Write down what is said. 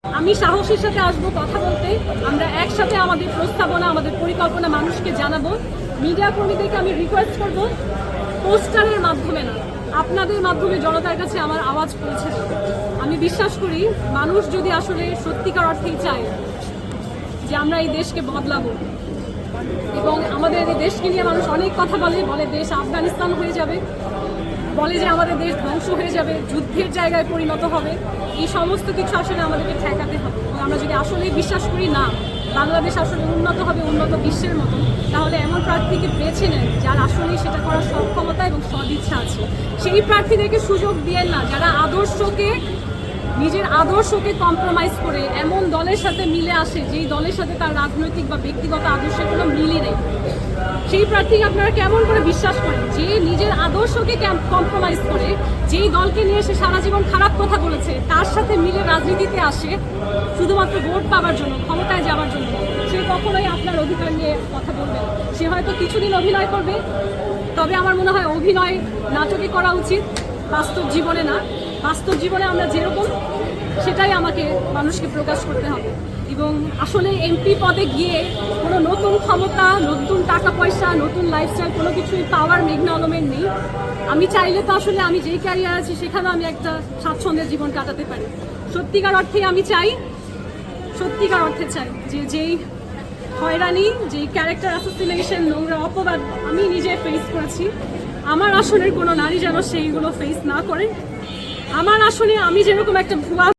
আমি সাহসের সাথে আসবো কথা বলতে। আমরা একসাথে আমাদের প্রস্তাবনা, আমাদের পরিকল্পনা মানুষকে জানাবো। মিডিয়া কর্মীদেরকে আমি রিকোয়েস্ট করব, পোস্টারের মাধ্যমে না, আপনাদের মাধ্যমে জনতার কাছে আমার আওয়াজ পৌঁছে দেবে। আমি বিশ্বাস করি মানুষ যদি আসলে সত্যিকার অর্থেই চায় যে আমরা এই দেশকে বদলাবো, এবং আমাদের এই দেশকে নিয়ে মানুষ অনেক কথা বলে দেশ আফগানিস্তান হয়ে যাবে, বলে যে আমাদের দেশ ধ্বংস হয়ে যাবে, যুদ্ধের জায়গায় পরিণত হবে। এই সমস্ত কিছু আসলে আমাদেরকে ঠেকাতে হবে। এবং আমরা যদি আসলেই বিশ্বাস করি না বাংলাদেশ আসলে উন্নত হবে, উন্নত বিশ্বের মতো, তাহলে এমন প্রার্থীকে বেছে নেন যার আসলেই সেটা করার সক্ষমতা এবং সদিচ্ছা আছে। সেই প্রার্থীদেরকে সুযোগ দিয়েন না যারা নিজের আদর্শকে কম্প্রোমাইজ করে এমন দলের সাথে মিলে আসে যেই দলের সাথে তার রাজনৈতিক বা ব্যক্তিগত আদর্শের কোনো মিলই নেই। সেই প্রার্থীকে আপনারা কেমন করে বিশ্বাস করেন যে নিজের আদর্শকে কম্প্রোমাইজ করে, যেই দলকে নিয়ে সে সারা জীবন খারাপ কথা বলেছে তার সাথে মিলে রাজনীতিতে আসে শুধুমাত্র ভোট পাওয়ার জন্য, ক্ষমতায় যাওয়ার জন্য, সে কখনোই আপনার অধিকার নিয়ে কথা বলবে না। সে হয়তো কিছুদিন অভিনয় করবে, তবে আমার মনে হয় অভিনয় নাটকে করা উচিত, বাস্তব জীবনে না। বাস্তব জীবনে আমরা যেরকম সেটাই আমাকে মানুষকে প্রকাশ করতে হবে। এবং আসলে এমপি পদে গিয়ে কোনো নতুন ক্ষমতা, নতুন টাকা পয়সা, নতুন লাইফস্টাইল কোনো কিছুই পাওয়ার মেঘনা আলমের নেই। আমি চাইলে তো আসলে আমি যেই ক্যারিয়ার আছি সেখানে আমি একটা স্বাচ্ছন্দ্যের জীবন কাটাতে পারি। সত্যিকার অর্থে আমি চাই, সত্যিকার অর্থে চাই যে যেই হয়রানি, যেই ক্যারেক্টার অ্যাসোসিনেশন, নোংরা অপবাদ আমি নিজে ফেস করেছি, আমার আসনের কোনো নারী যেন সেইগুলো ফেস না করে। আমার আসলে আমি যেরকম একটা ভুয়া